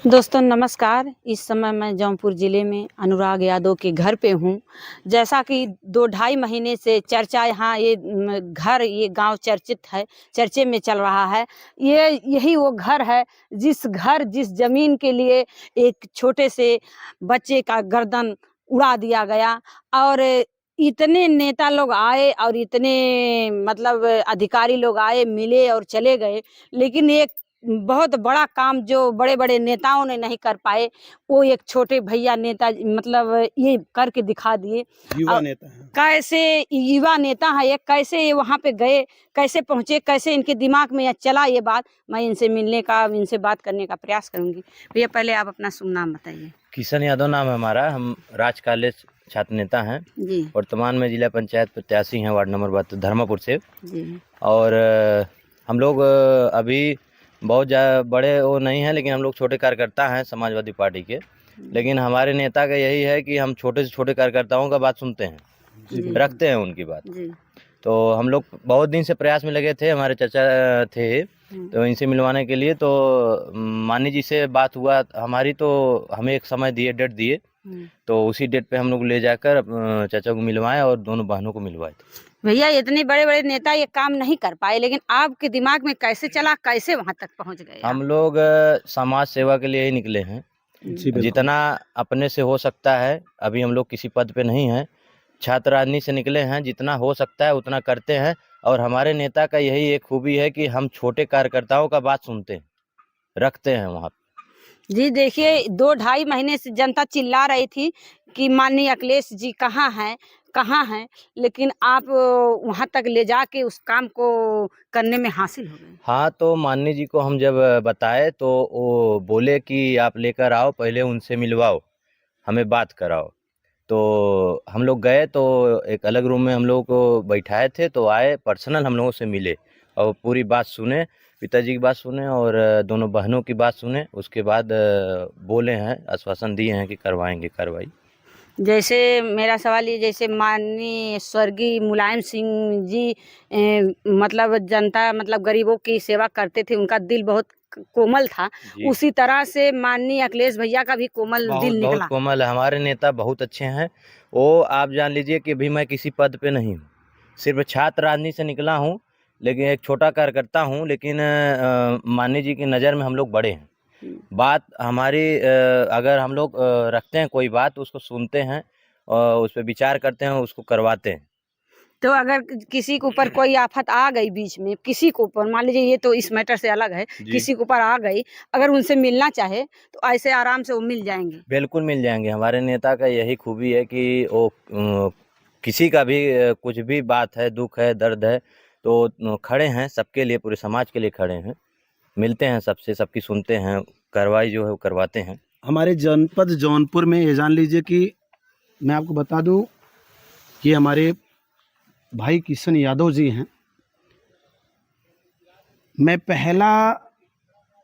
दोस्तों नमस्कार। इस समय मैं जौनपुर ज़िले में अनुराग यादव के घर पे हूँ। जैसा कि 2 ढाई महीने से चर्चा यहाँ ये गांव चर्चित है, चर्चे में चल रहा है। यही वो घर है जिस ज़मीन के लिए एक छोटे से बच्चे का गर्दन उड़ा दिया गया। और इतने नेता लोग आए और इतने मतलब अधिकारी लोग आए, मिले और चले गए, लेकिन एक बहुत बड़ा काम जो बड़े-बड़े नेताओं ने नहीं कर पाए, वो एक छोटे भैया नेता मतलब ये करके दिखा दिए। युवा नेता हैं। कैसे युवा नेता है ये, कैसे ये वहाँ पे गए, कैसे पहुँचे, कैसे इनके दिमाग में चला ये बात, मैं इनसे बात करने का प्रयास करूँगी। भैया पहले आप अपना शुभ नाम बताइए। किशन यादव नाम है हमारा। हम राज कॉलेज छात्र नेता हैं। जी। वर्तमान में जिला पंचायत प्रत्याशी हैं, वार्ड नंबर 72 धर्मापुर से। जी। और हम लोग अभी बहुत बड़े वो नहीं हैं, लेकिन हम लोग छोटे कार्यकर्ता हैं समाजवादी पार्टी के। लेकिन हमारे नेता का यही है कि हम छोटे से छोटे कार्यकर्ताओं का बात सुनते हैं, रखते हैं उनकी बात। जी। तो हम लोग बहुत दिन से प्रयास में लगे थे, हमारे चाचा थे तो इनसे मिलवाने के लिए। तो मानी जी से बात हुआ हमारी, तो हमें एक समय दिए, डेट दिए, तो उसी डेट पे हम लोग ले जाकर चाचा को मिलवाए और दोनों बहनों को मिलवाए थे। भैया इतने बड़े-बड़े नेता ये काम नहीं कर पाए, लेकिन आपके दिमाग में कैसे चला, कैसे वहाँ तक पहुँच गए आप? हम लोग समाज सेवा के लिए ही निकले हैं। जितना अपने से हो सकता है, अभी हम लोग किसी पद पे नहीं हैं, छात्र राजनीति से निकले हैं, जितना हो सकता है उतना करते हैं। और हमारे नेता का यही एक खूबी है कि हम छोटे कार्यकर्ताओं का बात सुनते हैं, रखते हैं वहाँ। जी देखिए, 2 ढाई महीने से जनता चिल्ला रही थी कि माननीय अखिलेश जी कहाँ हैं, लेकिन आप वहाँ तक ले जाके उस काम को करने में हासिल हो गए। हाँ, तो माननीय जी को हम जब बताए तो वो बोले कि आप लेकर आओ, पहले उनसे मिलवाओ, हमें बात कराओ। तो हम लोग गए, तो एक अलग रूम में हम लोगों को बैठाए थे, तो आए, पर्सनल हम लोगों से मिले और पूरी बात सुने, पिताजी की बात सुने और दोनों बहनों की बात सुने। उसके बाद बोले हैं, आश्वासन दिए हैं कि करवाएंगे कार्रवाई। जैसे मेरा सवाल ये, जैसे माननीय स्वर्गीय मुलायम सिंह जी मतलब जनता मतलब गरीबों की सेवा करते थे, उनका दिल बहुत कोमल था, उसी तरह से माननीय अखिलेश भैया का भी कोमल दिल निकला। बहुत कोमल है, हमारे नेता बहुत अच्छे हैं। वो आप जान लीजिए कि अभी मैं किसी पद पे नहीं हूँ, सिर्फ छात्र राजनीति से निकला हूँ, लेकिन एक छोटा कार्यकर्ता हूँ। लेकिन माननीय जी की नज़र में हम लोग बड़े हैं। बात हमारी अगर हम लोग रखते हैं कोई बात, उसको सुनते हैं और उस पर विचार करते हैं, उसको करवाते हैं। तो अगर किसी के ऊपर कोई आफत आ गई बीच में, किसी के ऊपर मान लीजिए, ये तो इस मैटर से अलग है, किसी के ऊपर आ गई, अगर उनसे मिलना चाहे तो ऐसे आराम से वो मिल जाएंगे? बिल्कुल मिल जाएंगे। हमारे नेता का यही खूबी है कि वो किसी का भी कुछ भी बात है, दुख है, दर्द है, तो खड़े हैं सबके लिए, पूरे समाज के लिए खड़े हैं, मिलते हैं सबसे, सबकी सुनते हैं, कार्रवाई जो है वो करवाते हैं। हमारे जनपद जौनपुर में ये जान लीजिए कि मैं आपको बता दूं कि हमारे भाई किशन यादव जी हैं। मैं पहला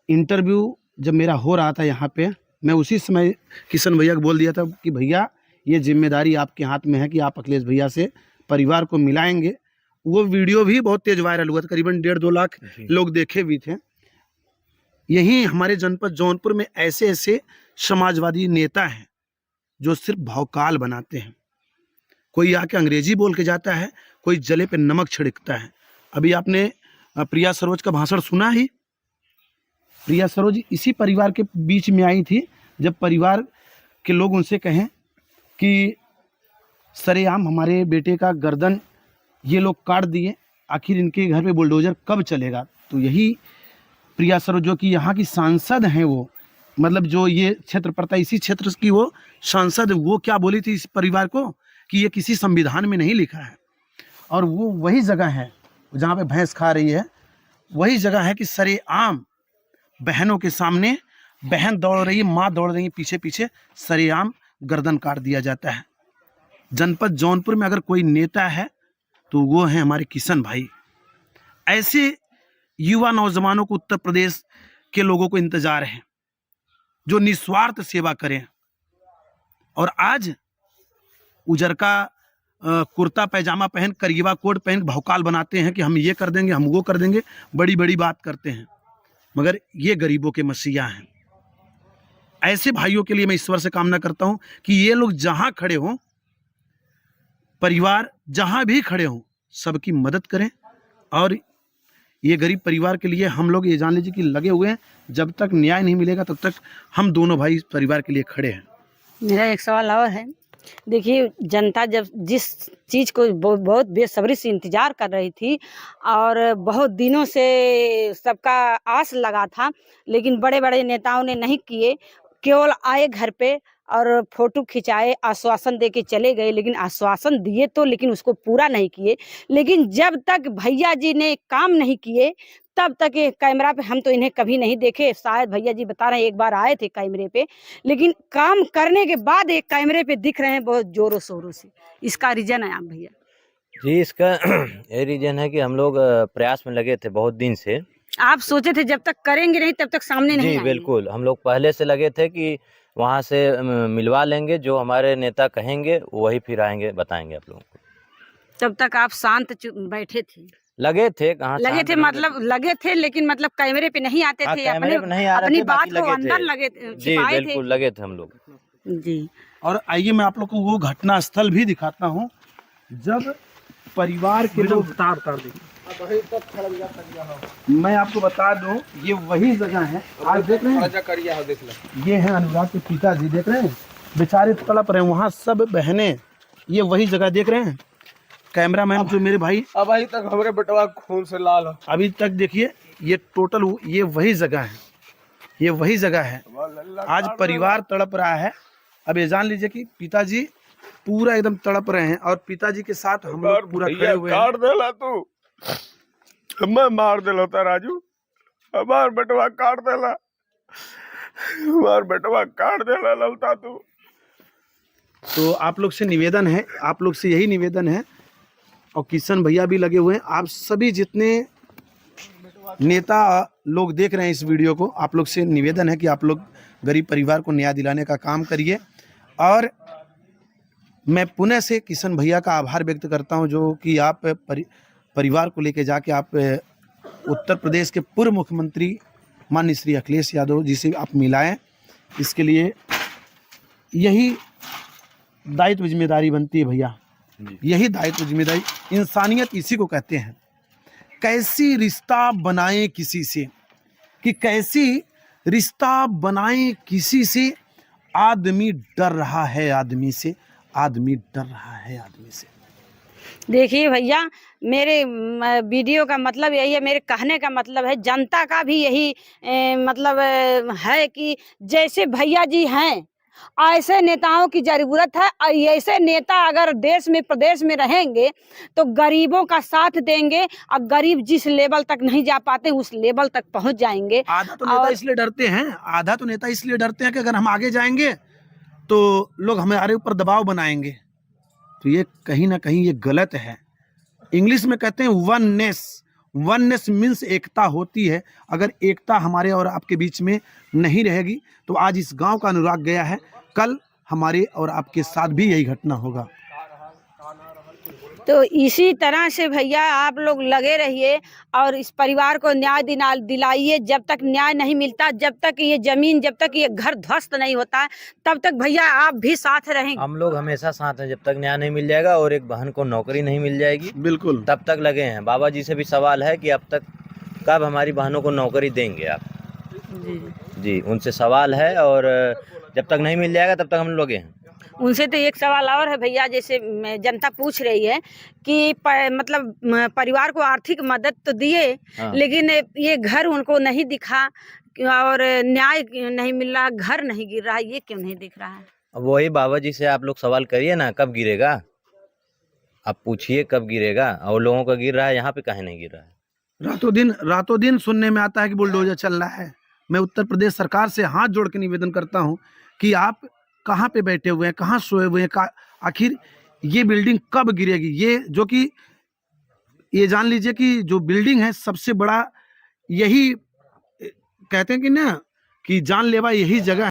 इंटरव्यू जब मेरा हो रहा था यहाँ पे, मैं उसी समय किशन भैया को बोल दिया था कि भैया ये जिम्मेदारी आपके हाथ में है कि आप अखिलेश भैया से परिवार को मिलाएंगे। वो वीडियो भी बहुत तेज वायरल हुआ था, करीबन 1.5-2 लाख लोग देखे भी थे। यही हमारे जनपद जौनपुर में ऐसे ऐसे समाजवादी नेता हैं जो सिर्फ भौकाल बनाते हैं। कोई आके अंग्रेजी बोल के जाता है, कोई जले पे नमक छिड़कता है। अभी आपने प्रिया सरोज का भाषण सुना ही। प्रिया सरोज इसी परिवार के बीच में आई थी, जब परिवार के लोग उनसे कहें कि सरेआम हमारे बेटे का गर्दन ये लोग काट दिए, आखिर इनके घर पे बुलडोजर कब चलेगा। तो यही प्रिया सरोज जो कि यहाँ की सांसद हैं, वो मतलब जो ये क्षेत्र पड़ता है, इसी क्षेत्र की वो सांसद, वो क्या बोली थी इस परिवार को कि ये किसी संविधान में नहीं लिखा है। और वो वही जगह है जहाँ पे भैंस खा रही है, वही जगह है कि सरेआम बहनों के सामने बहन दौड़ रही है, माँ दौड़ रही है, पीछे पीछे सरेआम गर्दन काट दिया जाता है। जनपद जौनपुर में अगर कोई नेता है तो वो है हमारे किशन भाई। ऐसे युवा नौजवानों को उत्तर प्रदेश के लोगों को इंतजार है जो निस्वार्थ सेवा करें। और आज उजरका कुर्ता पैजामा पहन, करिएवा कोट पहन भौकाल बनाते हैं कि हम ये कर देंगे, हम वो कर देंगे, बड़ी बड़ी बात करते हैं, मगर ये गरीबों के मसीहा हैं। ऐसे भाइयों के लिए मैं ईश्वर से कामना करता हूं कि ये लोग जहां खड़े हों, परिवार जहां भी खड़े हों, सबकी मदद करें। और ये गरीब परिवार के लिए हम लोग ये जान लीजिए कि लगे हुए हैं। जब तक न्याय नहीं मिलेगा तब तक हम दोनों भाई इस परिवार के लिए खड़े हैं। मेरा एक सवाल और है। देखिए, जनता जब जिस चीज़ को बहुत बेसब्री से इंतज़ार कर रही थी और बहुत दिनों से सबका आस लगा था, लेकिन बड़े-बड़े नेताओं ने नहीं किए। केवल आए घर पे और फ़ोटो खिंचाए, आश्वासन दे के चले गए, लेकिन आश्वासन दिए तो लेकिन उसको पूरा नहीं किए। लेकिन जब तक भैया जी ने काम नहीं किए, तब तक ये कैमरा पे हम तो इन्हें कभी नहीं देखे। शायद भैया जी बता रहे हैं एक बार आए थे कैमरे पे, लेकिन काम करने के बाद एक कैमरे पे दिख रहे हैं बहुत जोरों शोरों से। इसका रीजन है आप भैया? जी, इसका ये रीजन है कि हम लोग प्रयास में लगे थे बहुत दिन से। आप सोचे थे जब तक करेंगे नहीं तब तक सामने नहीं जी आएंगे। बिल्कुल, हम लोग पहले से लगे थे कि वहाँ से मिलवा लेंगे, जो हमारे नेता कहेंगे वही फिर आएंगे बताएंगे आप लोगों को। तब तक आप शांत बैठे थे? लगे थे, कहाँ लगे शांत थे नहीं मतलब लगे थे, लेकिन मतलब कैमरे पे नहीं आते हाँ, थे, कैमरे पे नहीं आ रहे अपनी थे, बात बाकी को लगे अंदर थे। लगे जी छिपाए थे। बिल्कुल लगे थे हम लोग। जी। और आइए मैं आप लोग को वो घटना स्थल भी दिखाता हूं जब परिवार के लोग मैं आपको बता दूं, ये वही जगह है। आज देख रहे हैं, ये है अनुराग के पिताजी, देख रहे हैं बेचारे तड़प रहे हैं। वहाँ सब बहनें, ये वही जगह देख रहे हैं। कैमरामैन जो मेरे भाई, अब अभी तक हमारे बेटवा खून से लाल हो। अभी तक देखिए, ये टोटल ये वही जगह है, ये वही जगह है। आज परिवार तड़प रहा है। अब ये जान लीजिए कि पिताजी पूरा एकदम तड़प रहे हैं और पिताजी के साथ हम लोग पूरा खड़े हुए हैं। काट देला तू, मैं मार देला था राजू, हमार बेटवा काट देला, हमार बेटवा काट देला ललता तू। तो आप लोग से निवेदन है, आप लोग से यही निवेदन है, और किशन भैया भी लगे हुए हैं। आप सभी जितने नेता लोग देख रहे हैं इस वीडियो को, आप लोग से निवेदन है कि आप लोग गरीब परिवार को न्याय दिलाने का काम करिए। और मैं पुनः से किशन भैया का आभार व्यक्त करता हूं, जो कि आप परिवार को लेके जाके आप उत्तर प्रदेश के पूर्व मुख्यमंत्री माननीय श्री अखिलेश यादव जी से आप मिलाएं। इसके लिए यही दायित्व जिम्मेदारी बनती है भैया, यही दायित्व जिम्मेदारी, इंसानियत इसी को कहते हैं। कैसी रिश्ता बनाएं किसी से, कि कैसी रिश्ता बनाएं किसी से। आदमी डर रहा है आदमी से, आदमी डर रहा है आदमी से। देखिए भैया, मेरे वीडियो का मतलब यही है, मेरे कहने का मतलब है, जनता का भी यही मतलब है कि जैसे भैया जी हैं ऐसे नेताओं की जरूरत है। और ऐसे नेता अगर देश में प्रदेश में रहेंगे तो गरीबों का साथ देंगे, और गरीब जिस लेवल तक नहीं जा पाते उस लेवल तक पहुंच जाएंगे। आधा तो नेता इसलिए डरते हैं, आधा तो नेता इसलिए डरते हैं कि अगर हम आगे जाएंगे तो लोग हमारे ऊपर दबाव बनाएंगे। तो ये कहीं ना कहीं ये गलत है। इंग्लिश में कहते हैं वननेस, वननेस मीन्स एकता होती है। अगर एकता हमारे और आपके बीच में नहीं रहेगी तो आज इस गांव का अनुराग गया है, कल हमारे और आपके साथ भी यही घटना होगा। तो इसी तरह से भैया आप लोग लगे रहिए और इस परिवार को न्याय दिलाइए। जब तक न्याय नहीं मिलता, जब तक ये जमीन, जब तक ये घर ध्वस्त नहीं होता है, तब तक भैया आप भी साथ रहेंगे। हम लोग हमेशा साथ हैं जब तक न्याय नहीं मिल जाएगा और एक बहन को नौकरी नहीं मिल जाएगी, बिल्कुल तब तक लगे हैं। बाबा जी से भी सवाल है कि अब तक कब हमारी बहनों को नौकरी देंगे आप? जी उनसे सवाल है, और जब तक नहीं मिल जाएगा तब तक हम लगे हैं। उनसे तो एक सवाल और है भैया, जैसे जनता पूछ रही है कि मतलब परिवार को आर्थिक मदद तो दिए, हाँ। लेकिन ये घर उनको नहीं दिखा और न्याय नहीं मिल रहा, घर नहीं गिर रहा, ये क्यों नहीं दिख रहा है? अब वही बाबा जी से आप लोग सवाल करिए ना, कब गिरेगा? आप पूछिए कब गिरेगा, और लोगों का गिर रहा है, यहाँ पे काहे नहीं गिर रहा है? रातों दिन सुनने में आता है कि बुलडोजर चल रहा है। मैं उत्तर प्रदेश सरकार से हाथ जोड़ के निवेदन करता हूं कि आप कहाँ पे बैठे हुए हैं, कहाँ सोए हुए हैं, आखिर ये बिल्डिंग कब गिरेगी? ये जो कि ये जान लीजिए कि जो बिल्डिंग है सबसे बड़ा, यही कहते हैं कि ना कि जानलेवा यही जगह